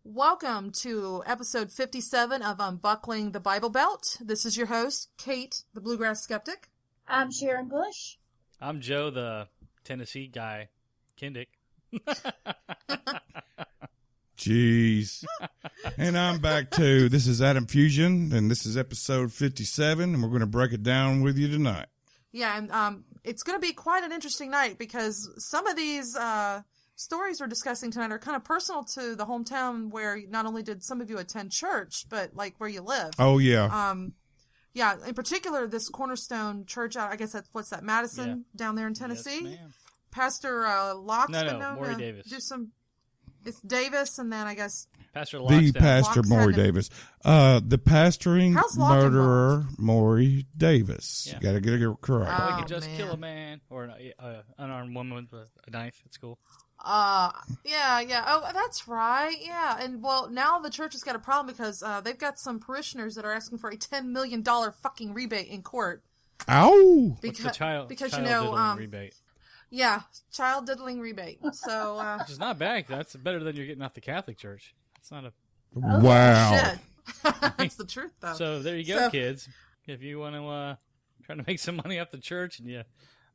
Welcome to episode 57 of Unbuckling the Bible Belt. This is your host, Kate, the Bluegrass Skeptic. I'm Sharon Bush. I'm Joe, the Tennessee guy, Kendick. Jeez. And I'm back too. This is Adam Fusion, and this is episode 57, and we're going to break it down with you tonight. Yeah, and it's going to be quite an interesting night because some of these stories we're discussing tonight are kind of personal to the hometown where not only did some of you attend church, but like where you live. Oh, yeah. Yeah, in particular, this Cornerstone Church, I guess what's that, Madison, down there in Tennessee? Yes, ma'am. Pastor Locke's been known Maury to Davis. do some, it's Davis, and then I guess... Pastor Locke's the Pastor Maury Davis. The pastoring murderer, Maury Davis. Yeah. You got to get it correct. We could just kill a man or an unarmed woman with a knife at school. Yeah. Oh, that's right. Yeah. And well, now the church has got a problem because they've got some parishioners that are asking for a $10 million fucking rebate in court. Ow! What's the child diddling rebate? Yeah, child diddling rebate. So, which is not bad. That's better than you're getting off the Catholic Church. It's not a... Wow. Shit. That's the truth, though. So there you go, kids. If you want to try to make some money off the church and you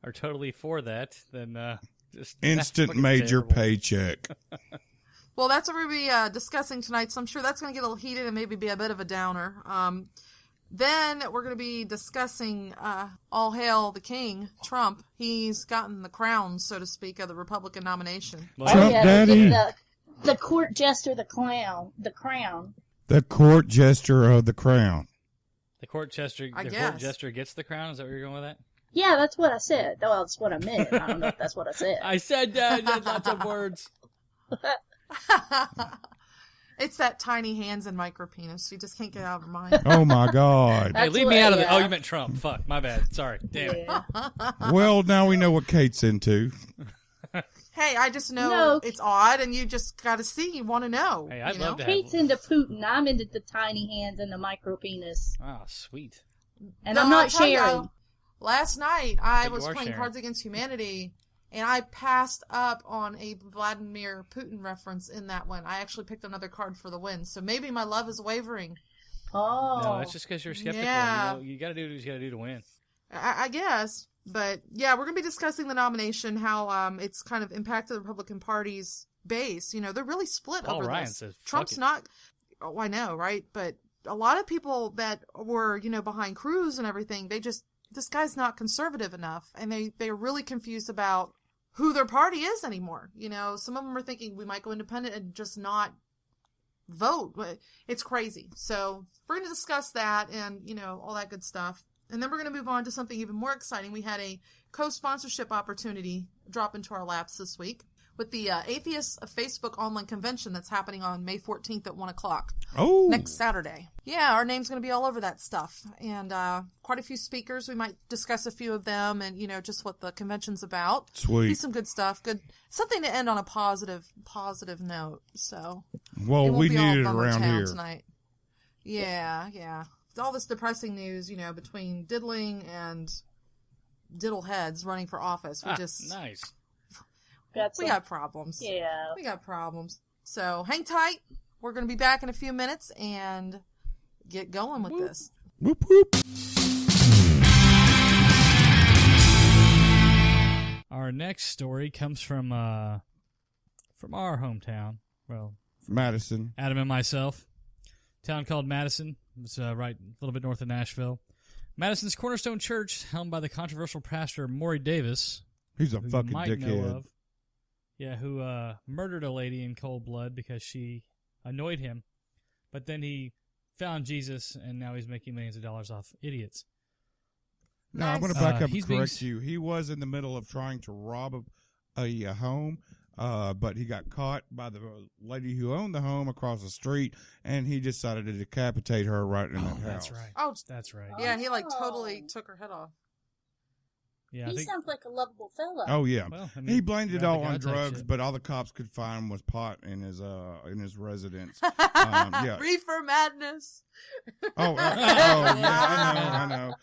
are totally for that, then... Just instant major paycheck. Well, that's what we'll be discussing tonight, so I'm sure that's going to get a little heated and maybe be a bit of a downer. Then we're going to be discussing all hail the king, Trump. He's gotten the crown, so to speak, of the Republican nomination. Trump Daddy. The court jester, the crown. The court jester of the crown. The court jester gets the crown? Is that where you're going with that? Yeah, that's what I said. Well, that's what I meant. I don't know if that's what I said. I said that. Lots of words. It's that tiny hands and micro penis. You just can't get out of her mind. Oh, my God. Hey, leave me out of it. Oh, you meant Trump. Fuck. My bad. Sorry. Damn it. Well, now we know what Kate's into. Hey, I just know it's odd, and you just got to see. You want to know. Hey, I'd love to have Kate's into Putin. I'm into the tiny hands and the micro penis. Oh, sweet. And I'm not sharing. Last night, I was playing Cards Against Humanity, and I passed up on a Vladimir Putin reference in that one. I actually picked another card for the win, so maybe my love is wavering. Oh. No, that's just because you're skeptical. Yeah. You got to do what you got to do to win. I guess. But, yeah, we're going to be discussing the nomination, how it's kind of impacted the Republican Party's base. You know, they're really split Paul over Ryan this. says, Trump's not... Oh, I know, right? But a lot of people that were, behind Cruz and everything, this guy's not conservative enough, and they're really confused about who their party is anymore. Some of them are thinking we might go independent and just not vote. It's crazy. So we're going to discuss that and, all that good stuff. And then we're going to move on to something even more exciting. We had a co-sponsorship opportunity drop into our laps this week with the Atheist Facebook online convention that's happening on May 14th at 1 o'clock. Oh. Next Saturday. Yeah, our name's going to be all over that stuff. And quite a few speakers. We might discuss a few of them and, just what the convention's about. Sweet. Be some good stuff. Good. Something to end on a positive note. So. Well, we need it around here. Tonight. Yeah. All this depressing news, between Diddling and Diddle heads running for office. Nice. We got problems. Yeah. We got problems. So hang tight. We're going to be back in a few minutes and get going with this. Whoop, whoop. Our next story comes from our hometown. Well, Madison. Adam and myself. Town called Madison. It's right a little bit north of Nashville. Madison's Cornerstone Church, helmed by the controversial pastor Maury Davis. He's a fucking dickhead. Who murdered a lady in cold blood because she annoyed him. But then he found Jesus, and now he's making millions of dollars off idiots. No, I'm going to back up and correct you. He was in the middle of trying to rob a home, but he got caught by the lady who owned the home across the street, and he decided to decapitate her right in that house. That's right. Oh, that's right. Yeah, he totally took her head off. Yeah, he sounds like a lovable fellow. Oh yeah, well, I mean, he blamed it all on drugs, shit. but all the cops could find was pot in his residence. Yeah, Reefer madness. Oh, yeah, I know.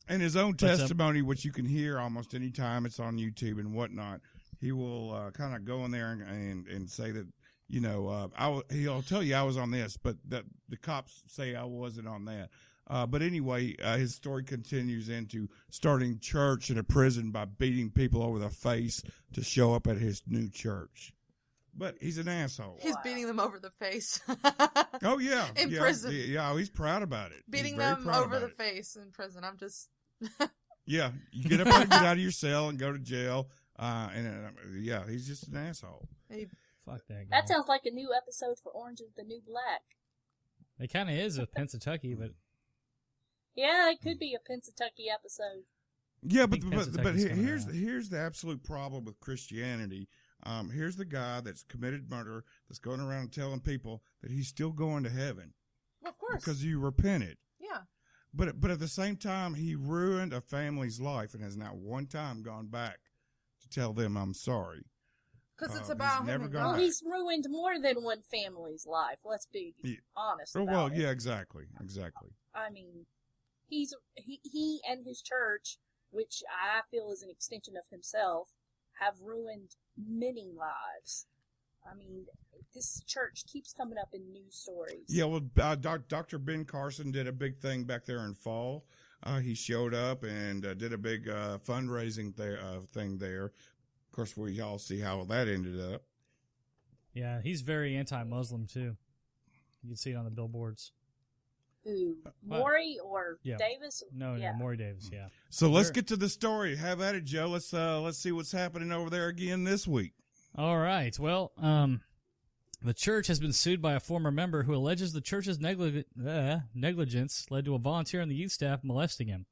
In his own testimony, which you can hear almost any time, it's on YouTube and whatnot, he will kind of go in there and say that, you know, he'll tell you I was on this, but the cops say I wasn't on that. But anyway, his story continues into starting church in a prison by beating people over the face to show up at his new church. But he's an asshole. He's beating them over the face. Oh, yeah. In prison. Yeah, he's proud about it. Beating them over the face in prison. I'm just... Yeah, you get up there and get out of your cell and go to jail. Yeah, he's just an asshole. Hey, fuck that guy. That sounds like a new episode for Orange is the New Black. It kind of is with Pennsatucky, but... Yeah, it could be a Pennsatucky episode. Yeah, but here's the absolute problem with Christianity. Here's the guy that's committed murder, that's going around telling people that he's still going to heaven. Well, of course. Because you repented. Yeah. But at the same time, he ruined a family's life and has not one time gone back to tell them I'm sorry. Because it's about him. Well, he's ruined more than one family's life. Let's be honest about it. Yeah, exactly. I mean, he and his church, which I feel is an extension of himself, have ruined many lives. I mean, this church keeps coming up in news stories. Yeah, well, Dr. Ben Carson did a big thing back there in fall. He showed up and did a big fundraising thing there. Of course, we all see how that ended up. Yeah, he's very anti-Muslim, too. You can see it on the billboards. Who? Maury or Davis? No, Maury Davis, yeah. So let's get to the story. Have at it, Joe. Let's see what's happening over there again this week. All right. Well, the church has been sued by a former member who alleges the church's negligence led to a volunteer on the youth staff molesting him.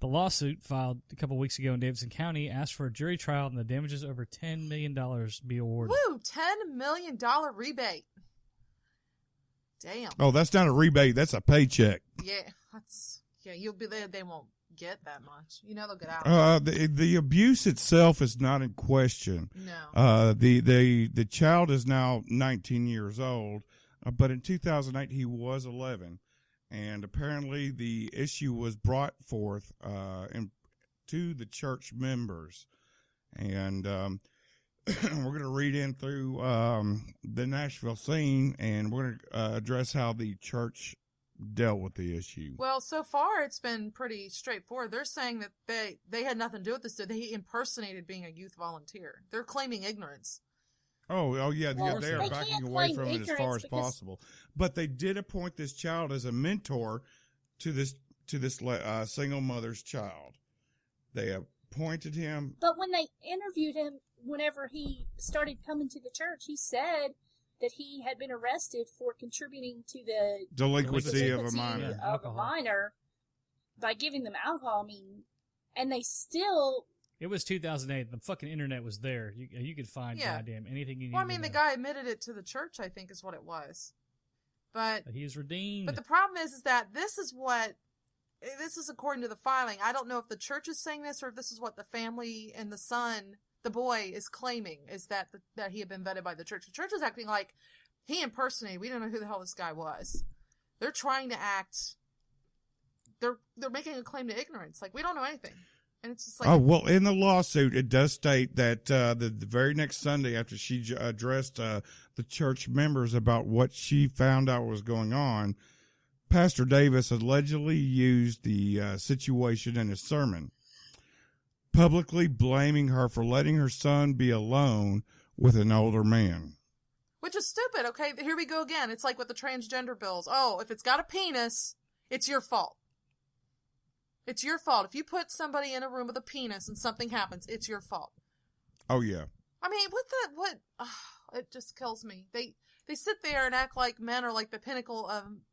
The lawsuit, filed a couple weeks ago in Davidson County, asked for a jury trial and the damages over $10 million be awarded. Woo! $10 million rebate. Damn. Oh, that's not a rebate. That's a paycheck. Yeah, you'll be there. They won't get that much. You know they'll get out. The abuse itself is not in question. No. The child is now 19 years old, but in 2008 he was 11, and apparently the issue was brought forth to the church members, and we're going to read in through the Nashville scene, and we're going to address how the church dealt with the issue. Well, so far it's been pretty straightforward. They're saying that they had nothing to do with this. They impersonated being a youth volunteer. They're claiming ignorance. Oh yeah, well, they are backing away from it as far as possible. But they did appoint this child as a mentor to this single mother's child. They appointed him. But when they interviewed him, whenever he started coming to the church, he said that he had been arrested for contributing to the delinquency of a minor. By giving them alcohol. I mean, and they still... It was 2008. The fucking internet was there. You could find goddamn anything you needed. Well, I mean, the guy admitted it to the church, I think, is what it was. But he is redeemed. But the problem is that this is according to the filing. I don't know if the church is saying this or if this is what the family and the son, the boy, is claiming, is that he had been vetted by the church. The church is acting like he impersonated. We don't know who the hell this guy was. They're trying to act. They're making a claim to ignorance. Like, we don't know anything. And it's just like, in the lawsuit, it does state that the very next Sunday after she addressed the church members about what she found out was going on, Pastor Davis allegedly used the situation in his sermon, publicly blaming her for letting her son be alone with an older man. Which is stupid, okay? Here we go again. It's like with the transgender bills. Oh, if it's got a penis, it's your fault. It's your fault. If you put somebody in a room with a penis and something happens, it's your fault. Oh, yeah. I mean, It just kills me. They sit there and act like men are like the pinnacle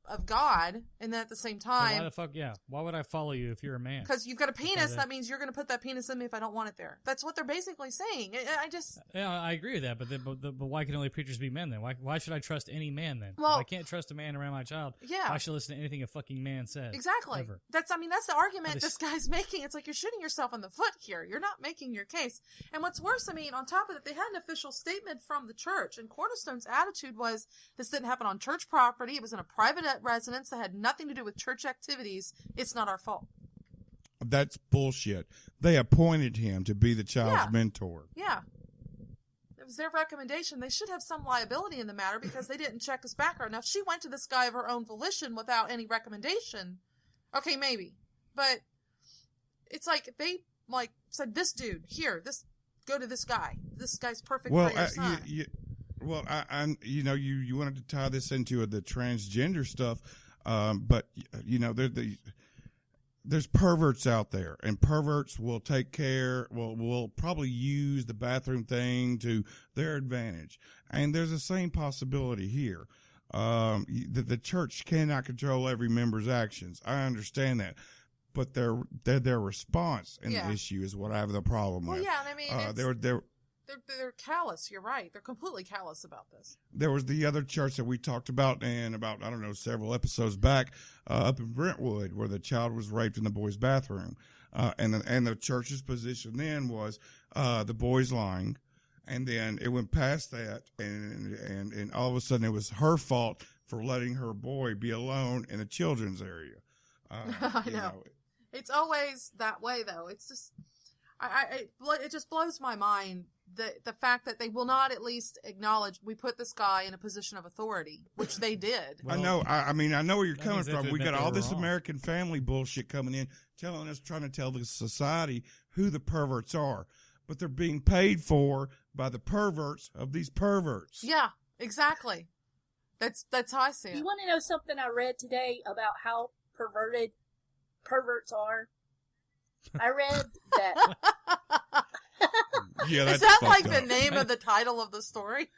of God, and then at the same time... Why the fuck, yeah. Why would I follow you if you're a man? Because you've got a penis, that means you're going to put that penis in me if I don't want it there. That's what they're basically saying. I just... Yeah, I agree with that, but why can only preachers be men then? Why should I trust any man then? Well, if I can't trust a man around my child, yeah. I should listen to anything a fucking man says. Exactly. Ever. That's the argument this guy's making. It's like you're shooting yourself in the foot here. You're not making your case. And what's worse, on top of that, they had an official statement from the church, and Cornerstone's attitude was, this didn't happen on church property. It was in a private residence that had nothing to do with church activities. It's not our fault. That's bullshit. They appointed him to be the child's mentor. Yeah. It was their recommendation. They should have some liability in the matter because they didn't check his background. Now, if she went to this guy of her own volition without any recommendation, okay, maybe. But it's like they said, this dude, here, go to this guy. This guy's perfect for your son. Well, you wanted to tie this into the transgender stuff, but there's perverts out there, and perverts will will probably use the bathroom thing to their advantage, and there's the same possibility here. The church cannot control every member's actions. I understand that. But their response in the issue is what I have the problem with. Well, yeah, they're callous. You're right. They're completely callous about this. There was the other church that we talked about several episodes back up in Brentwood where the child was raped in the boys' bathroom. And the church's position then was the boy's lying. And then it went past that, and all of a sudden it was her fault for letting her boy be alone in a children's area. I know. It's always that way, though. It's just, it just blows my mind the fact that they will not at least acknowledge we put this guy in a position of authority, which they did. Well, I know. I know where you're coming from. We got all this American Family bullshit coming in, trying to tell the society who the perverts are, but they're being paid for by the perverts of these perverts. Yeah, exactly. That's how I see it. You want to know something I read today about how perverted perverts are? I read that. Yeah, that's is that like up. the name of the title of the story?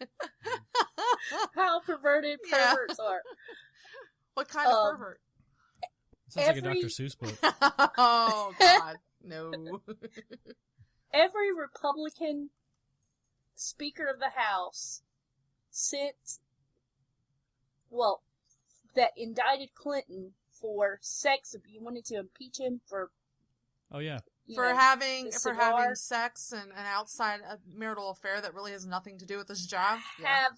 How perverted perverts are. What kind of pervert? Sounds like a Dr. Seuss book. Oh, God. No. Every Republican Speaker of the House that indicted Clinton for sex abuse. You wanted to impeach him for... Oh, yeah. For having sex and an outside marital affair that really has nothing to do with his job. Have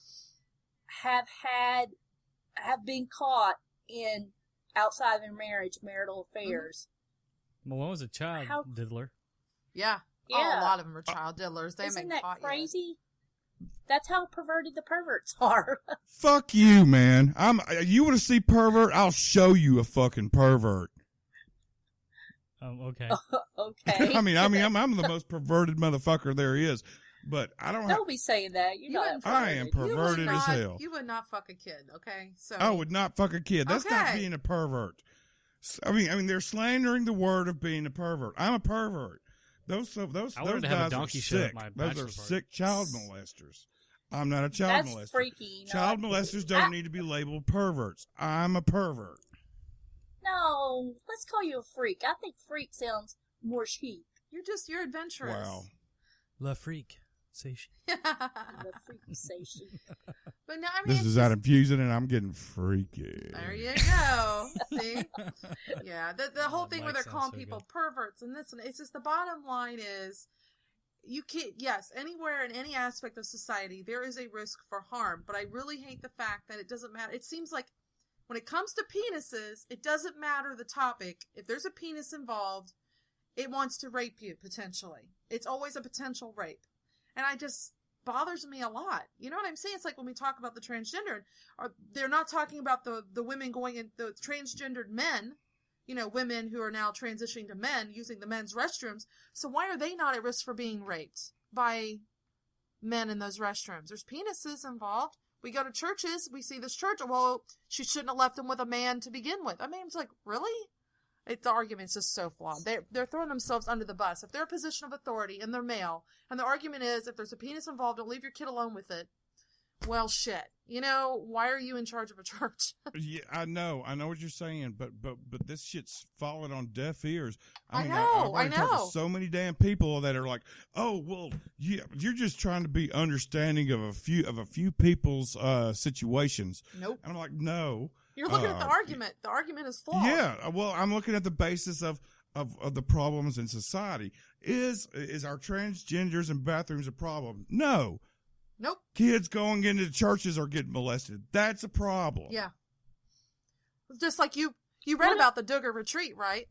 been caught in outside of their marriage marital affairs. Well, one was a child diddler. Yeah. Oh, a lot of them are child diddlers. They Isn't haven't that caught crazy? That's how perverted the perverts are. Fuck you, man. You want to see pervert? I'll show you a fucking pervert. Okay. Okay. I'm the most perverted motherfucker there is, but I don't. Don't be saying that. I am perverted as hell. You would not fuck a kid, okay? So I would not fuck a kid. That's not being a pervert. I mean, they're slandering the word of being a pervert. I'm a pervert. Those guys are sick. Those are sick child molesters. I'm not a child molester. That's freaky. Child molesters don't need to be labeled perverts. I'm a pervert. No, let's call you a freak. I think freak sounds more chic. You're adventurous. Wow. La freak, say she. The freak, say she. But no, this is out infusing, and I'm getting freaky. There you go. See? Yeah, the whole thing where they're calling people perverts and this, and it's just the bottom line is, you can't. Yes, anywhere in any aspect of society, there is a risk for harm. But I really hate the fact that it doesn't matter. It seems like when it comes to penises, it doesn't matter the topic. If there's a penis involved, it wants to rape you, potentially. It's always a potential rape. And it just bothers me a lot. You know what I'm saying? It's like when we talk about the transgender, they're not talking about the women going in, the transgendered men, women who are now transitioning to men using the men's restrooms. So why are they not at risk for being raped by men in those restrooms? There's penises involved. We go to churches, we see this church, well, she shouldn't have left him with a man to begin with. I mean, it's like, really? The argument's just so flawed. They're throwing themselves under the bus. If they're a position of authority and they're male, and the argument is if there's a penis involved, don't leave your kid alone with it, well, shit. Why are you in charge of a church? Yeah, I know what you're saying, but this shit's falling on deaf ears. I mean, know. I've talked to so many damn people that are like, "Oh, well, you're just trying to be understanding of a few people's situations." Nope. And I'm like, no. You're looking at the argument. The argument is flawed. Yeah. Well, I'm looking at the basis of the problems in society. Is our transgenders in bathrooms a problem? No. Nope. Kids going into churches are getting molested. That's a problem. Yeah. Just like you read about the Duggar retreat, right?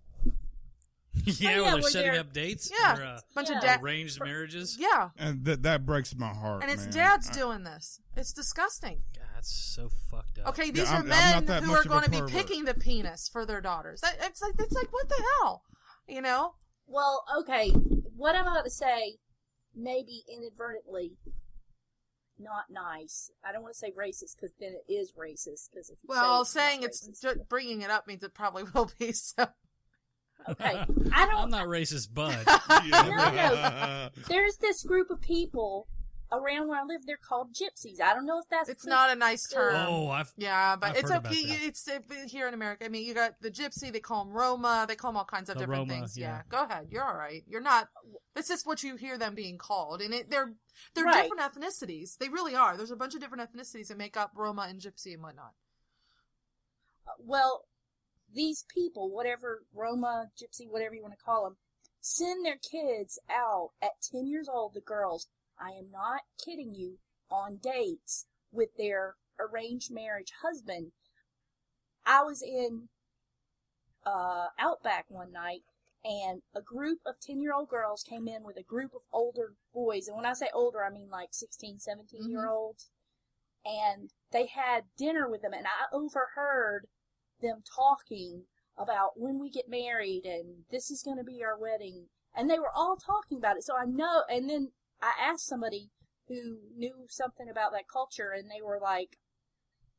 Yeah, where they're setting up dates. Yeah. For, bunch of arranged marriages. Yeah. And that breaks my heart. And it's man. dads doing this. It's disgusting. God, that's so fucked up. Okay, these are I'm men not that who much are of a going to be pervert. picking the penis for their daughters. It's like what the hell? Well, okay, what I'm about to say, maybe inadvertently, not nice. I don't want to say racist, because then it is racist. Because saying it's bringing it up means it probably will be. So okay, I'm not racist, but no. There's this group of people around where I live. They're called gypsies. I don't know if that's. It's not a nice term. Oh, but I've it's heard okay. about that. It's here in America. I mean, you got the gypsy. They call them Roma. They call them all kinds of different Roma, things. yeah. Go ahead. You're all right. You're not. That's just what you hear them being called, and they're Right. different ethnicities. They really are. There's a bunch of different ethnicities that make up Roma and gypsy and whatnot. Well, these people, whatever, Roma, gypsy, whatever you want to call them, send their kids out at 10 years old, the girls, I am not kidding you, on dates with their arranged marriage husband. I was in Outback one night, and a group of 10-year-old girls came in with a group of older boys. And when I say older, I mean like 16, 17-year-olds. And they had dinner with them, and I overheard them talking about when we get married, and this is going to be our wedding. And they were all talking about it. So I know, and then I asked somebody who knew something about that culture, and they were like,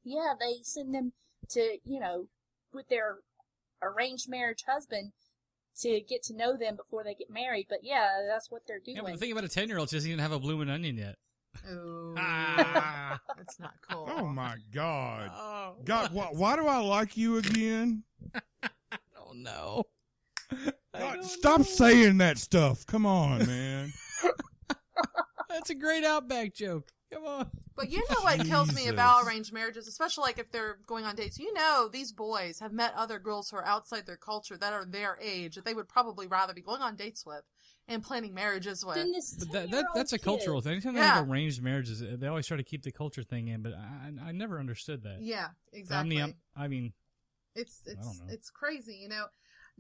yeah, they send them to, with their arranged marriage husband to get to know them before they get married. But yeah, that's what they're doing. Yeah, but the thing about a 10-year-old, she doesn't even have a blooming onion yet. Oh, that's not cool. Oh my God! Oh. God, why do I like you again? Oh no! God, stop saying that stuff. Come on, man. That's a great Outback joke. Come on. But you know what kills me about arranged marriages, especially like if they're going on dates. These boys have met other girls who are outside their culture that are their age that they would probably rather be going on dates with and planning marriages with. But that's a cultural thing. Anytime they have arranged marriages, they always try to keep the culture thing in, but I never understood that. Yeah, exactly. I mean, it's I don't know. it's crazy,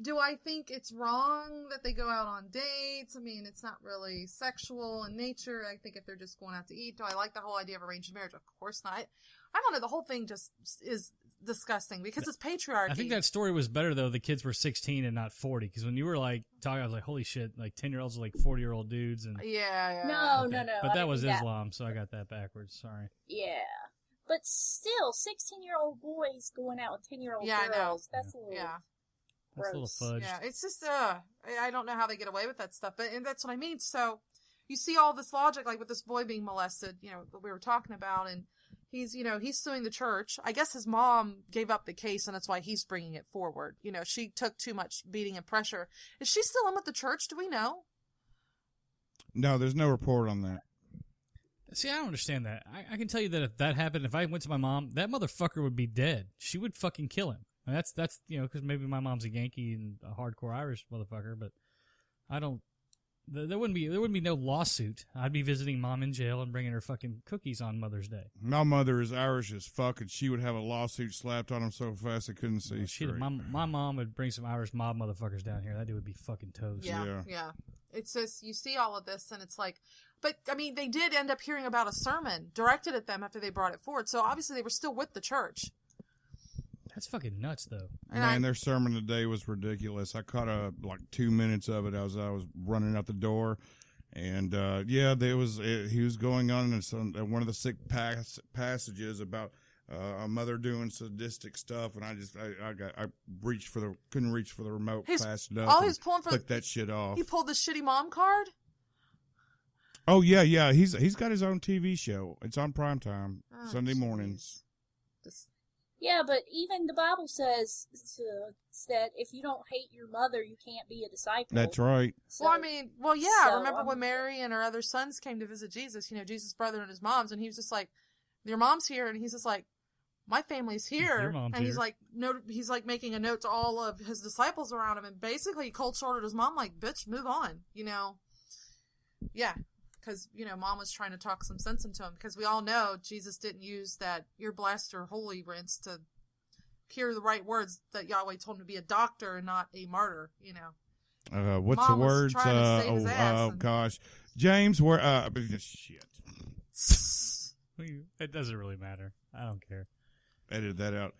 Do I think it's wrong that they go out on dates? I mean, it's not really sexual in nature. I think if they're just going out to eat, do I like the whole idea of arranged marriage? Of course not. I don't know. The whole thing just is disgusting because it's patriarchy. I think that story was better, though. The kids were 16 and not 40. Because when you were talking, I was like, holy shit, 10-year-olds are 40-year-old dudes. And yeah. No. But that was Islam, so I got that backwards. Sorry. Yeah. But still, 16-year-old boys going out with 10-year-old girls. I know. That's a little... Yeah. That's a little fudged. Yeah, it's just, I don't know how they get away with that stuff, and that's what I mean. So, you see all this logic, like with this boy being molested, that we were talking about, and he's suing the church. I guess his mom gave up the case, and that's why he's bringing it forward. She took too much beating and pressure. Is she still in with the church? Do we know? No, there's no report on that. See, I don't understand that. I can tell you that if that happened, if I went to my mom, that motherfucker would be dead. She would fucking kill him. And that's because maybe my mom's a Yankee and a hardcore Irish motherfucker, but I don't. There wouldn't be no lawsuit. I'd be visiting mom in jail and bringing her fucking cookies on Mother's Day. My mother is Irish as fuck, and she would have a lawsuit slapped on him so fast they couldn't see straight. My mom would bring some Irish mob motherfuckers down here. That dude would be fucking toast. Yeah. It's just, you see all of this, and it's like, but, I mean, they did end up hearing about a sermon directed at them after they brought it forward, so obviously they were still with the church. That's fucking nuts, though. Man, their sermon today was ridiculous. I caught 2 minutes of it as I was running out the door, and he was going on in one of the sick passages about a mother doing sadistic stuff, and I couldn't reach for the remote fast enough. All he was pulling for click that shit off. He pulled the shitty mom card. Oh yeah. He's got his own TV show. It's on primetime Sunday mornings. Yeah, but even the Bible says that if you don't hate your mother, you can't be a disciple. That's right. So, remember when Mary and her other sons came to visit Jesus, Jesus' brother and his mom's, and he was just like, your mom's here, and he's just like, my family's here. And he's like, he's like making a note to all of his disciples around him, and basically he cold shouldered his mom like, bitch, move on, Yeah. Because, mom was trying to talk some sense into him. Because we all know Jesus didn't use that "you're blessed" or holy rinse to hear the right words that Yahweh told him to be a doctor and not a martyr, What's mom the words? Gosh. James, where, shit. It doesn't really matter. I don't care. Edit that out.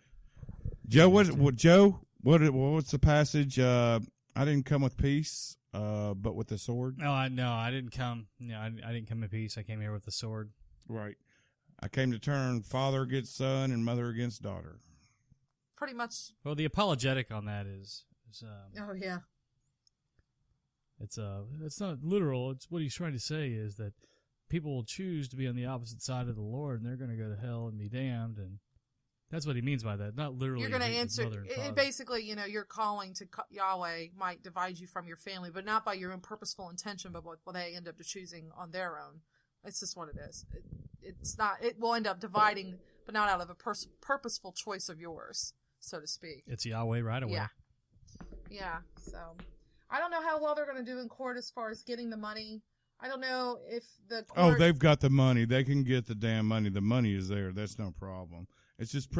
Joe, what's the passage? I didn't come with peace. But with the sword? No, I didn't come. I didn't come in peace. I came here with the sword. Right. I came to turn father against son and mother against daughter. Pretty much. Well, the apologetic on that is oh yeah. It's not literal. It's what he's trying to say is that people will choose to be on the opposite side of the Lord, and they're going to go to hell and be damned, and that's what he means by that. Not literally. You're going to answer. Basically, your calling to Yahweh might divide you from your family, but not by your own purposeful intention, but what they end up choosing on their own. It's just what it is. It's not. It will end up dividing, but not out of a purposeful choice of yours, so to speak. It's Yahweh right away. Yeah. So, I don't know how well they're going to do in court as far as getting the money. I don't know if the court... Oh, they've got the money. They can get the damn money. The money is there. That's no problem. It's just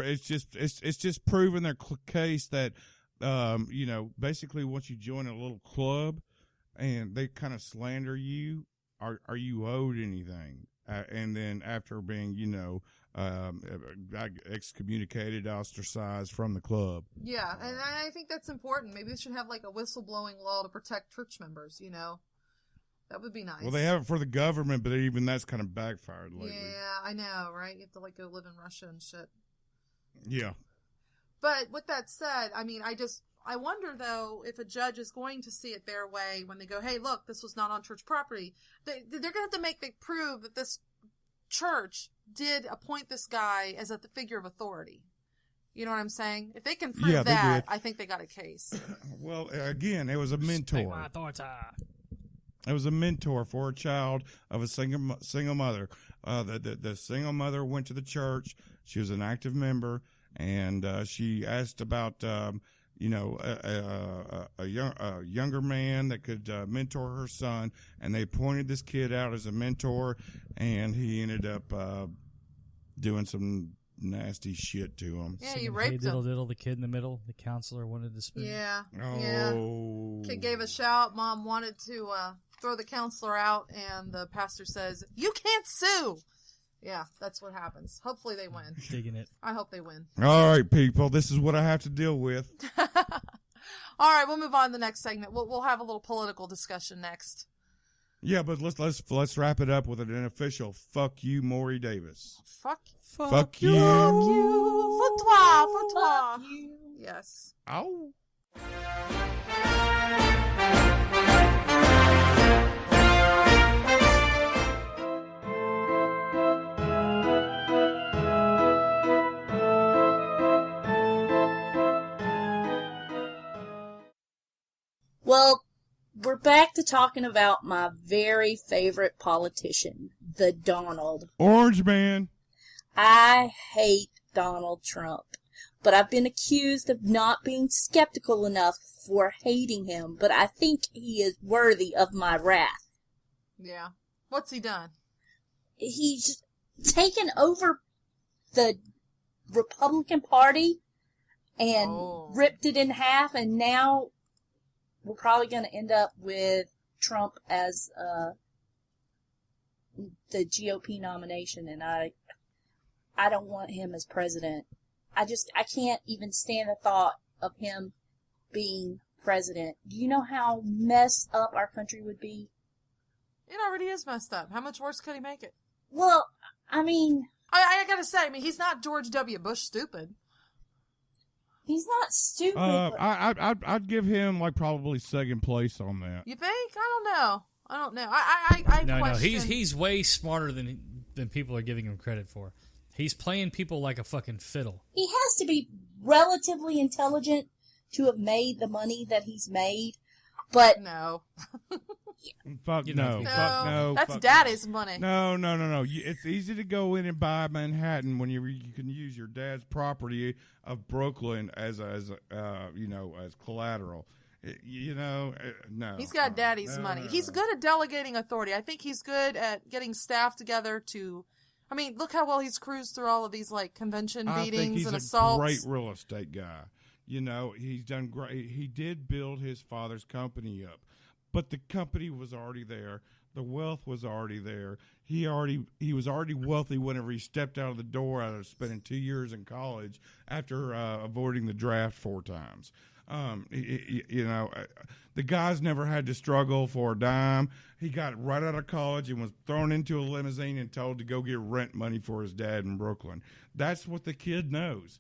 proving their case that, basically once you join a little club and they kind of slander you, are you owed anything? And then after being, excommunicated, ostracized from the club. Yeah, and I think that's important. Maybe they should have like a whistleblowing law to protect church members, That would be nice. Well, they have it for the government, but even that's kind of backfired lately. Yeah, I know, right? You have to go live in Russia and shit. Yeah. But with that said, I wonder though if a judge is going to see it their way when they go, hey, look, this was not on church property. They're going to have to prove that this church did appoint this guy as a figure of authority. You know what I'm saying? If they can prove that, I think they got a case. Well, again, it was a mentor. My authority. It was a mentor for a child of a single mother. The single mother went to the church. She was an active member, and she asked about a younger man that could mentor her son, and they pointed this kid out as a mentor, and he ended up doing some nasty shit to him. Yeah, he raped him. Diddle, the kid in the middle, the counselor wanted to spoon. Yeah. Oh. Yeah. Kid gave a shout. Mom wanted to throw the counselor out, and the pastor says, "You can't sue." Yeah, that's what happens. Hopefully they win. Digging it. I hope they win. All right, people. This is what I have to deal with. All right, we'll move on to the next segment. We'll have a little political discussion next. Yeah, but let's wrap it up with an official fuck you, Maury Davis. Fuck you. Fuck you. For toi. Fuck you. Yes. Ow. Well, we're back to talking about my very favorite politician, the Donald. Orange Man. I hate Donald Trump, but I've been accused of not being skeptical enough for hating him, but I think he is worthy of my wrath. Yeah. What's he done? He's taken over the Republican Party and ripped it in half, and now we're probably going to end up with Trump as the GOP nomination, and I don't want him as president. I can't even stand the thought of him being president. Do you know how messed up our country would be? It already is messed up. How much worse could he make it? Well, I mean... I gotta say, he's not George W. Bush stupid. He's not stupid. I'd give him probably second place on that. You think? I don't know. I don't know. I no, question... he's way smarter than people are giving him credit for. He's playing people like a fucking fiddle. He has to be relatively intelligent to have made the money that he's made, but no. Fuck no. That's daddy's money. No. It's easy to go in and buy Manhattan when you can use your dad's property of Brooklyn as collateral. No. He's got daddy's money. He's good at delegating authority. I think he's good at getting staff together to. I mean, look how well he's cruised through all of these convention beatings and assaults. Great real estate guy. He's done great. He did build his father's company up. But the company was already there. The wealth was already there. He was already wealthy whenever he stepped out of the door after spending 2 years in college after avoiding the draft 4 times. The guy's never had to struggle for a dime. He got right out of college and was thrown into a limousine and told to go get rent money for his dad in Brooklyn. That's what the kid knows.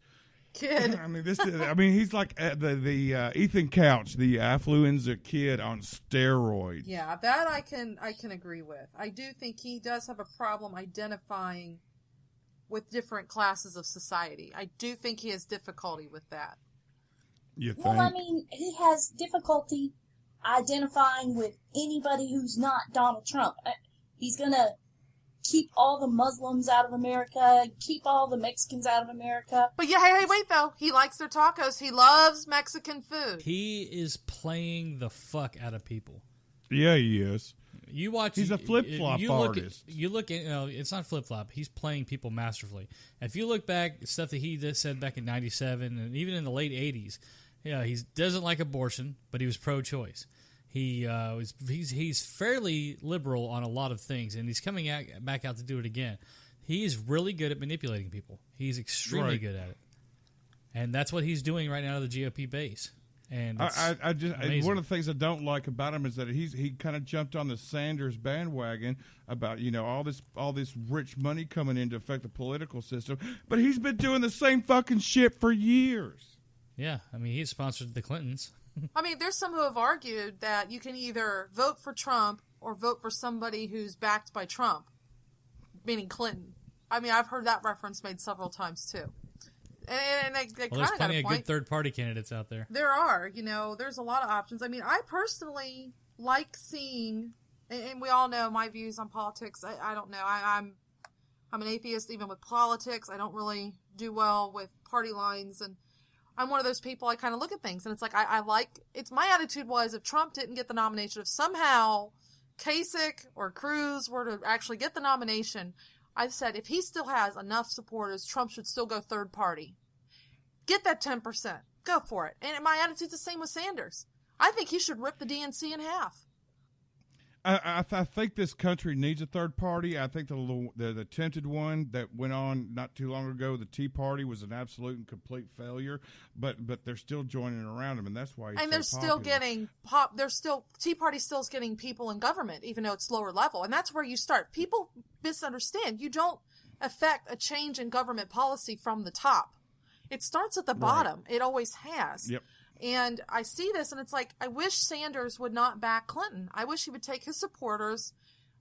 He's like the Ethan Couch, the affluenza kid on steroids. Yeah, that I can agree with. I do think he does have a problem identifying with different classes of society. I do think he has difficulty with that. You think? Well, he has difficulty identifying with anybody who's not Donald Trump. He's gonna keep all the Muslims out of America, keep all the Mexicans out of America. But yeah, hey, wait though. He likes their tacos. He loves Mexican food. He is playing the fuck out of people. Yeah, he is. You watch. He's a flip-flop artist. It's not flip-flop. He's playing people masterfully. If you look back, stuff that he said back in '97 and even in the late '80s, he doesn't like abortion, but he was pro-choice. He's fairly liberal on a lot of things, and he's coming back out to do it again. He's really good at manipulating people. He's extremely good at it, and that's what he's doing right now to the GOP base. And one of the things I don't like about him is that he kind of jumped on the Sanders bandwagon about all this rich money coming in to affect the political system, but he's been doing the same fucking shit for years. Yeah, he sponsored the Clintons. There's some who have argued that you can either vote for Trump or vote for somebody who's backed by Trump, meaning Clinton. I've heard that reference made several times too. And they kind of got a point. There's plenty of good third-party candidates out there. There are. There's a lot of options. I personally like seeing, and we all know my views on politics. I don't know. I'm an atheist even with politics. I don't really do well with party lines, and I'm one of those people, I kind of look at things, and it's like, my attitude was, if Trump didn't get the nomination, if somehow Kasich or Cruz were to actually get the nomination, I said, if he still has enough supporters, Trump should still go third party. Get that 10%. Go for it. And my attitude's the same with Sanders. I think he should rip the DNC in half. I think this country needs a third party. I think the attempted one that went on not too long ago, the Tea Party, was an absolute and complete failure. But they're still joining around him, and that's why. They're still getting Tea Party still getting people in government, even though it's lower level, and that's where you start. People misunderstand. You don't affect a change in government policy from the top. It starts at the bottom. It always has. Yep. And I see this, and it's like, I wish Sanders would not back Clinton. I wish he would take his supporters.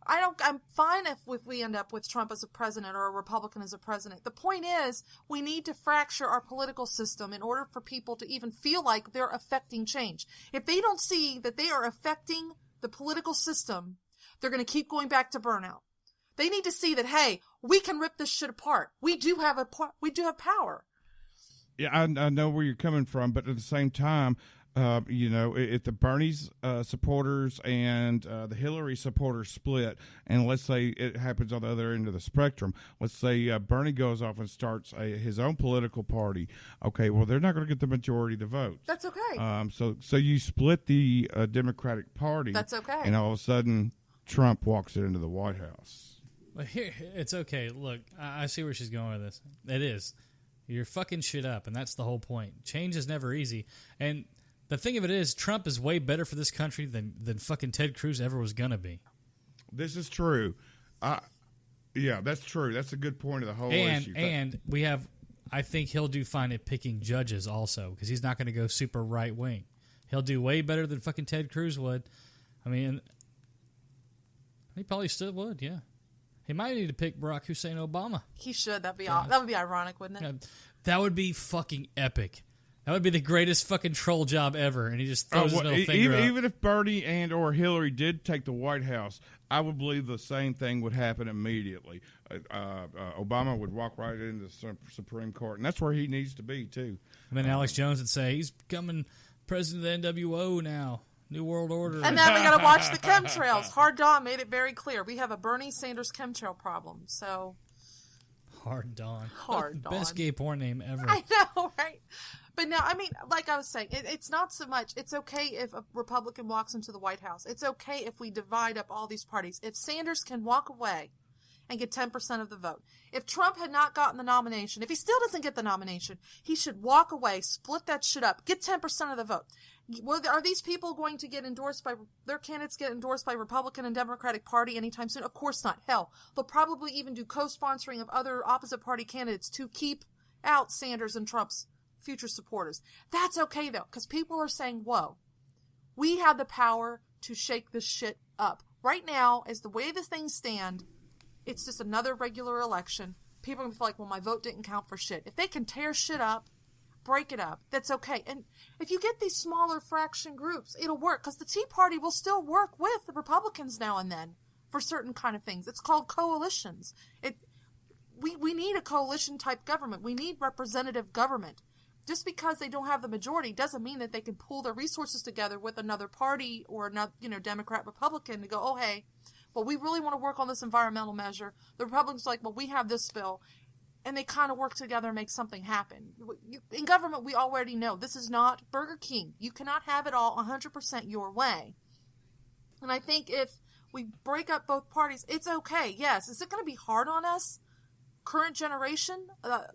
I'm fine if we end up with Trump as a president or a Republican as a president. The point is, we need to fracture our political system in order for people to even feel like they're affecting change. If they don't see that they are affecting the political system, they're going to keep going back to burnout. They need to see that, hey, we can rip this shit apart. We do have power. Yeah, I know where you're coming from, but at the same time, if the Bernie's supporters and the Hillary supporters split, and let's say it happens on the other end of the spectrum, let's say Bernie goes off and starts his own political party. Okay, well, they're not going to get the majority of the votes. That's okay. So you split the Democratic Party. That's okay. And all of a sudden, Trump walks it into the White House. Well, here, it's okay. Look, I see where she's going with this. It is. You're fucking shit up, and that's the whole point. Change is never easy. And the thing of it is, Trump is way better for this country than fucking Ted Cruz ever was going to be. This is true. Yeah, that's true. That's a good point of the whole issue. And we have, I think he'll do fine at picking judges also, because he's not going to go super right-wing. He'll do way better than fucking Ted Cruz would. He probably still would, yeah. He might need to pick Barack Hussein Obama. He should. That would be ironic, wouldn't it? That would be fucking epic. That would be the greatest fucking troll job ever, and he just throws his middle finger up. Even if Bernie and or Hillary did take the White House, I would believe the same thing would happen immediately. Obama would walk right into the Supreme Court, and that's where he needs to be, too. And then Alex Jones would say, he's becoming president of the NWO now. New World Order. And then we got to watch the chemtrails. Hard Dawn made it very clear. We have a Bernie Sanders chemtrail problem, so... Hard Dawn. Hard Dawn. Best gay porn name ever. I know, right? But no, I mean, like I was saying, it's not so much. It's okay if a Republican walks into the White House. It's okay if we divide up all these parties. If Sanders can walk away and get 10% of the vote. If Trump had not gotten the nomination, if he still doesn't get the nomination, he should walk away, split that shit up, get 10% of the vote. Well, are these people going to get endorsed by, their candidates get endorsed by Republican and Democratic Party anytime soon? Of course not. Hell, they'll probably even do co-sponsoring of other opposite party candidates to keep out Sanders and Trump's future supporters. That's okay, though, because people are saying, whoa, we have the power to shake this shit up. Right now, as the way the things stand, it's just another regular election. People are going to feel like, well, my vote didn't count for shit. If they can tear shit up, break it up, that's okay. And if you get these smaller fraction groups, it'll work, because the Tea Party will still work with the Republicans now and then for certain kind of things. It's called coalitions. We need a coalition-type government. We need representative government. Just because they don't have the majority doesn't mean that they can pool their resources together with another party or another, Democrat, Republican to go, oh, hey, well, we really want to work on this environmental measure. The Republicans are like, well, we have this bill. And they kind of work together and make something happen. In government, we already know this is not Burger King. You cannot have it all 100% your way. And I think if we break up both parties, it's okay. Yes. Is it going to be hard on us? Current generation?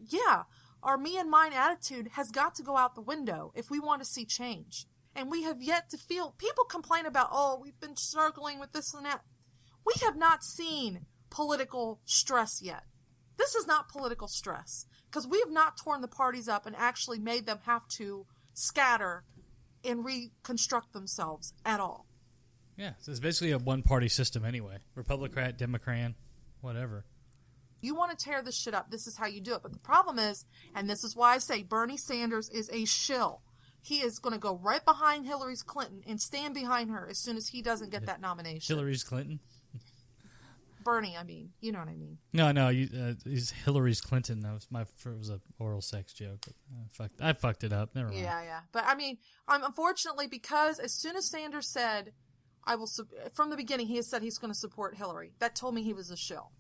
Yeah. Our me and mine attitude has got to go out the window if we want to see change. And we have yet to feel... People complain about, oh, we've been struggling with this and that. We have not seen political stress yet. This is not political stress, because we have not torn the parties up and actually made them have to scatter and reconstruct themselves at all. Yeah, so it's basically a one-party system anyway. Republican, Democrat, whatever. You want to tear this shit up, this is how you do it. But the problem is, and this is why I say Bernie Sanders is a shill. He is going to go right behind Hillary Clinton and stand behind her as soon as he doesn't get that nomination. Hillary's Clinton? Bernie, I mean, you know what I mean. No, he's Hillary's Clinton. It was an oral sex joke. I fucked it up. Never mind. Yeah. But I mean, unfortunately, because as soon as Sanders said, from the beginning, he has said he's going to support Hillary. That told me he was a shill.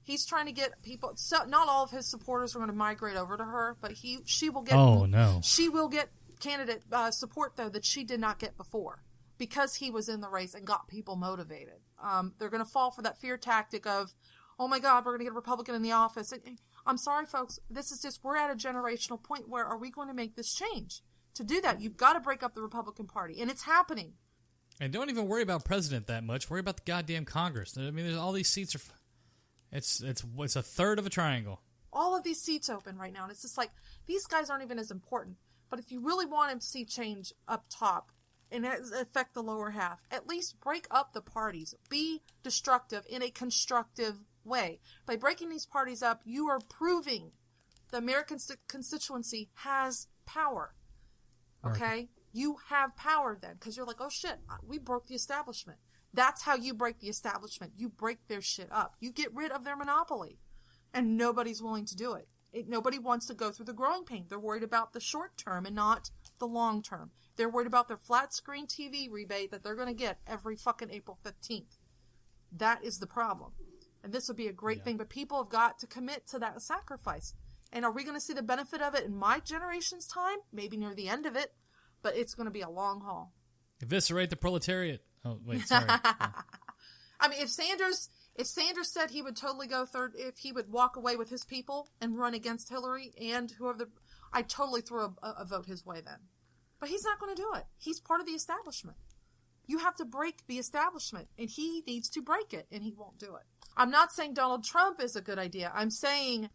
He's trying to get people. So not all of his supporters are going to migrate over to her, but she will get. Oh no. She will get candidate support though that she did not get before, because he was in the race and got people motivated. They're going to fall for that fear tactic of, oh my God, we're going to get a Republican in the office. I'm sorry, folks. This is just, we're at a generational point where are we going to make this change? To do that, you've got to break up the Republican Party, and it's happening. And don't even worry about president that much. Worry about the goddamn Congress. I mean, there's all these seats it's a third of a triangle. All of these seats open right now, and it's just like, these guys aren't even as important. But if you really want to see change up top, and affect the lower half, at least break up the parties. Be destructive in a constructive way. By breaking these parties up, you are proving the American constituency has power. Okay? You have power then, because you're like, oh shit, we broke the establishment. That's how you break the establishment. You break their shit up. You get rid of their monopoly. And nobody's willing to do it. Nobody wants to go through the growing pain. They're worried about the short term and not the long term. They're worried about their flat screen TV rebate that they're going to get every fucking April 15th. That is the problem. And this would be a great thing, but people have got to commit to that sacrifice. And are we going to see the benefit of it in my generation's time? Maybe near the end of it, but it's going to be a long haul. Eviscerate the proletariat. Oh, wait, sorry. I mean, if Sanders said he would totally go third, if he would walk away with his people and run against Hillary and whoever, I'd totally throw a vote his way then. But he's not going to do it. He's part of the establishment. You have to break the establishment, and he needs to break it, and he won't do it. I'm not saying Donald Trump is a good idea. I'm saying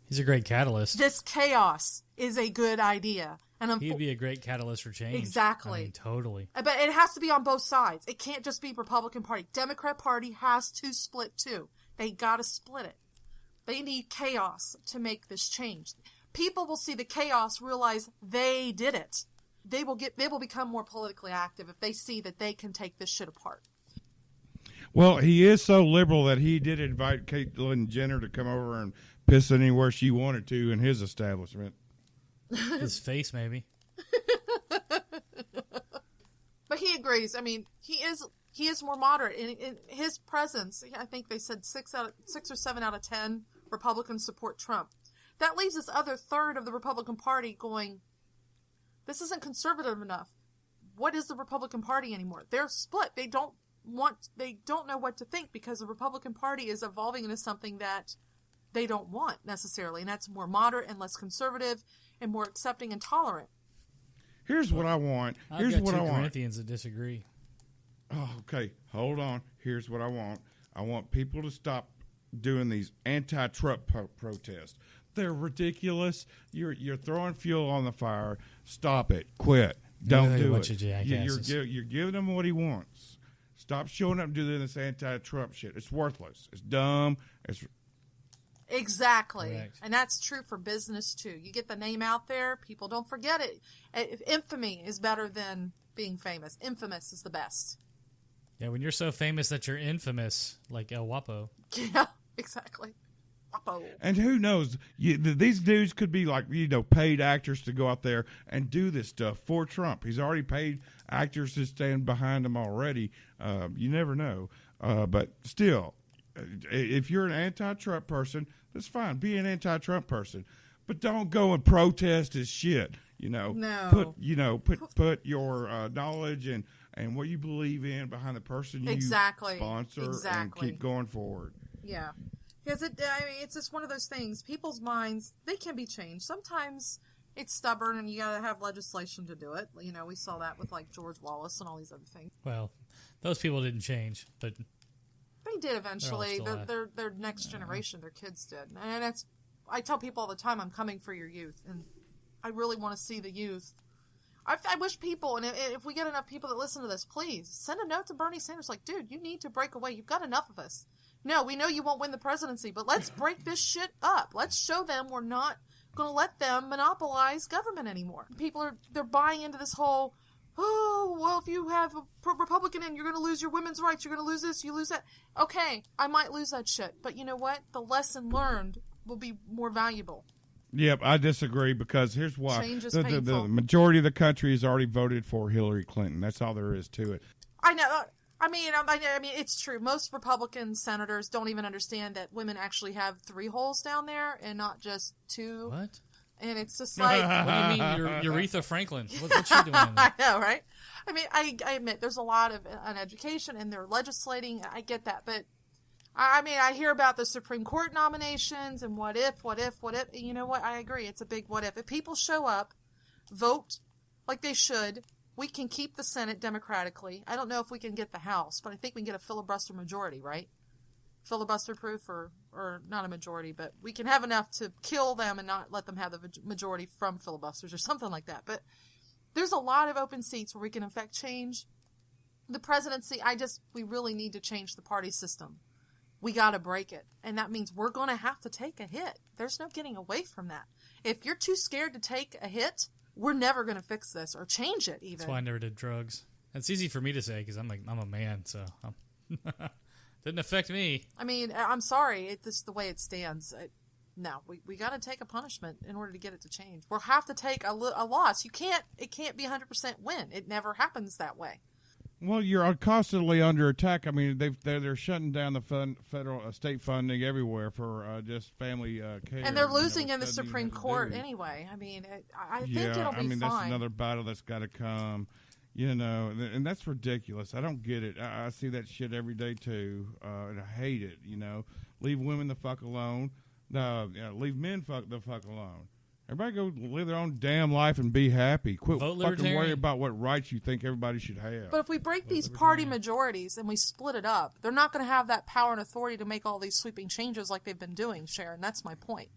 he's a great catalyst. This chaos is a good idea. And he'd be a great catalyst for change. Exactly. I mean, totally. But it has to be on both sides. It can't just be Republican Party. Democrat Party has to split too. They got to split it. They need chaos to make this change. People will see the chaos, realize they did it. They will become more politically active if they see that they can take this shit apart. Well, he is so liberal that he did invite Caitlyn Jenner to come over and piss anywhere she wanted to in his establishment. His face, maybe. But he agrees. I mean, he is more moderate in his presence. I think they said 6 or 7 out of 10 Republicans support Trump. That leaves this other third of the Republican Party going, this isn't conservative enough. What is the Republican Party anymore? They're split. They don't know what to think because the Republican Party is evolving into something that they don't want necessarily, and that's more moderate and less conservative and more accepting and tolerant. Here's what I want. Here's I've got what two I want. Corinthians that disagree. Oh, okay. Hold on. Here's what I want. I want people to stop doing these anti-Trump protests. They're ridiculous. You're throwing fuel on the fire. Stop it. Quit. Don't do it. You're giving him what he wants. Stop showing up and doing this anti-Trump shit. It's worthless. It's dumb. Exactly. Correct. And that's true for business too. You get the name out there, people don't forget it. Infamy is better than being famous. Infamous is the best. Yeah, when you're so famous that you're infamous, like El Guapo. Yeah, exactly. Guapo. And who knows? These dudes could be like, paid actors to go out there and do this stuff for Trump. He's already paid actors to stand behind him already. You never know. But still, if you're an anti-Trump person, that's fine. Be an anti-Trump person, but don't go and protest his shit. No. Put your knowledge and what you believe in behind the person you sponsor and keep going forward. Yeah, because it's just one of those things. People's minds, they can be changed. Sometimes it's stubborn, and you got to have legislation to do it. We saw that with like George Wallace and all these other things. Well, those people didn't change, but. They did eventually. Their next generation, their kids did. And I tell people all the time, I'm coming for your youth. And I really want to see the youth. I wish people, and if we get enough people that listen to this, please send a note to Bernie Sanders like, dude, you need to break away. You've got enough of us. No, we know you won't win the presidency, but let's break this shit up. Let's show them we're not going to let them monopolize government anymore. People they're buying into this whole, oh, well, if you have a Republican in, you're going to lose your women's rights, you're going to lose this, you lose that. Okay, I might lose that shit, but you know what? The lesson learned will be more valuable. Yep, I disagree because here's why. Change is painful. The majority of the country has already voted for Hillary Clinton. That's all there is to it. I know. I mean, it's true. Most Republican senators don't even understand that women actually have 3 holes down there and not just 2. What? And it's just like... What do you mean, Aretha Franklin? What's she doing? I know, right? I mean, I admit there's a lot of uneducation and they're legislating. I get that. But, I mean, I hear about the Supreme Court nominations and what if. You know what? I agree. It's a big what if. If people show up, vote like they should, we can keep the Senate democratically. I don't know if we can get the House, but I think we can get a filibuster majority, right? Filibuster proof or not a majority, but we can have enough to kill them and not let them have the majority from filibusters or something like that. But there's a lot of open seats where we can affect change. The presidency, we really need to change the party system. We got to break it. And that means we're going to have to take a hit. There's no getting away from that. If you're too scared to take a hit, we're never going to fix this or change it even. That's why I never did drugs. It's easy for me to say because I'm a man, so didn't affect me. I mean, I'm sorry. It's just the way it stands. No, we got to take a punishment in order to get it to change. We'll have to take a loss. It can't be 100% win. It never happens that way. Well, you're constantly under attack. I mean, they're shutting down the federal state funding everywhere for just family care. And they're losing in the Supreme Court anyway. I mean, I think it'll be fine. That's another battle that's got to come. And that's ridiculous. I don't get it. I see that shit every day too, and I hate it. Leave women the fuck alone. Leave men the fuck alone. Everybody go live their own damn life and be happy. Quit fucking worry about what rights you think everybody should have. But if we break these party majorities and we split it up, they're not going to have that power and authority to make all these sweeping changes like they've been doing, Sharon. That's my point.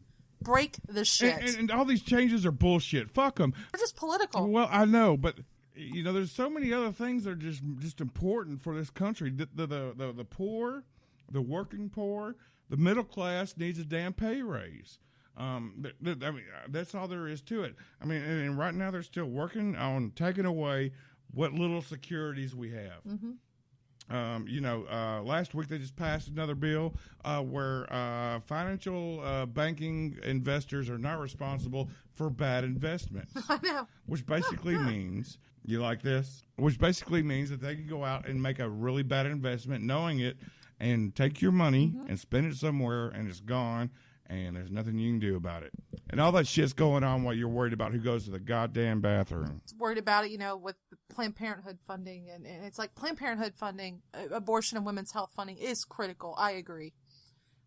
break the shit. And all these changes are bullshit. Fuck them. They're just political. Well, I know, but there's so many other things that are just important for this country. The poor, the working poor, the middle class needs a damn pay raise. I mean, that's all there is to it. I mean, and right now they're still working on taking away what little securities we have. Mm-hmm. Last week they just passed another bill where financial banking investors are not responsible for bad investments. I know. Which basically means, you like this? Which basically means that they can go out and make a really bad investment knowing it and take your money and spend it somewhere and it's gone and there's nothing you can do about it. And all that shit's going on while you're worried about who goes to the goddamn bathroom. Worried about it, with Planned Parenthood funding. And it's like Planned Parenthood funding, abortion and women's health funding is critical. I agree.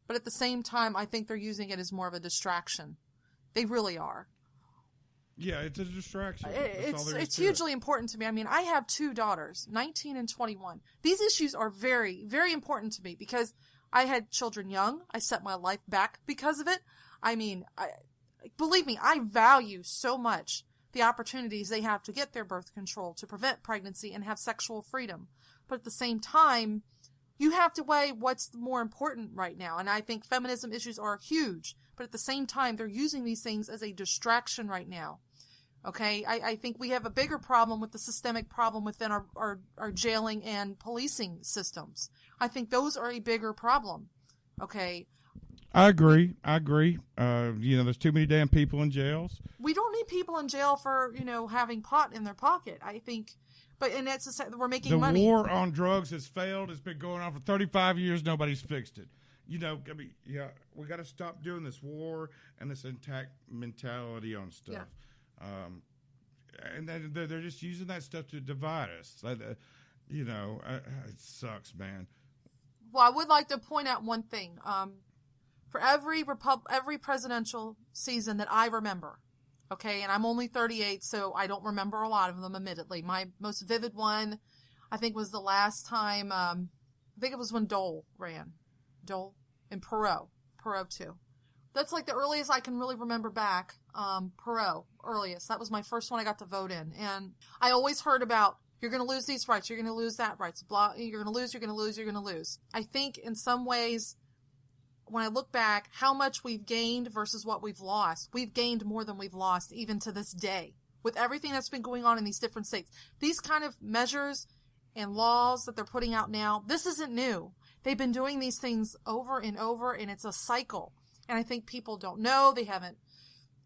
But at the same time, I think they're using it as more of a distraction. They really are. Yeah, it's a distraction. It's hugely important to me. I mean, I have 2 daughters, 19 and 21. These issues are very, very important to me because I had children young. I set my life back because of it. I mean, believe me, I value so much the opportunities they have to get their birth control, to prevent pregnancy and have sexual freedom. But at the same time, you have to weigh what's more important right now. And I think feminism issues are huge. But at the same time, they're using these things as a distraction right now. Okay? I think we have a bigger problem with the systemic problem within our jailing and policing systems. I think those are a bigger problem. Okay? I agree. There's too many damn people in jails. We don't need people in jail for, having pot in their pocket. I think, and that's we're making money. The war on drugs has failed. It's been going on for 35 years. Nobody's fixed it. We got to stop doing this war and this intact mentality on stuff. Yeah. And they're just using that stuff to divide us. It sucks, man. Well, I would like to point out one thing. For every presidential season that I remember, okay, and I'm only 38, so I don't remember a lot of them, admittedly. My most vivid one, I think, was the last time, I think it was when Dole ran. Dole and Perot too. That's like the earliest I can really remember back. Perot, earliest. That was my first one I got to vote in. And I always heard about, you're going to lose these rights, you're going to lose that rights, blah, you're going to lose, you're going to lose, you're going to lose. I think in some ways, when I look back, how much we've gained versus what we've lost. We've gained more than we've lost, even to this day. With everything that's been going on in these different states. These kind of measures and laws that they're putting out now, this isn't new. They've been doing these things over and over, and it's a cycle. And I think people don't know. They haven't.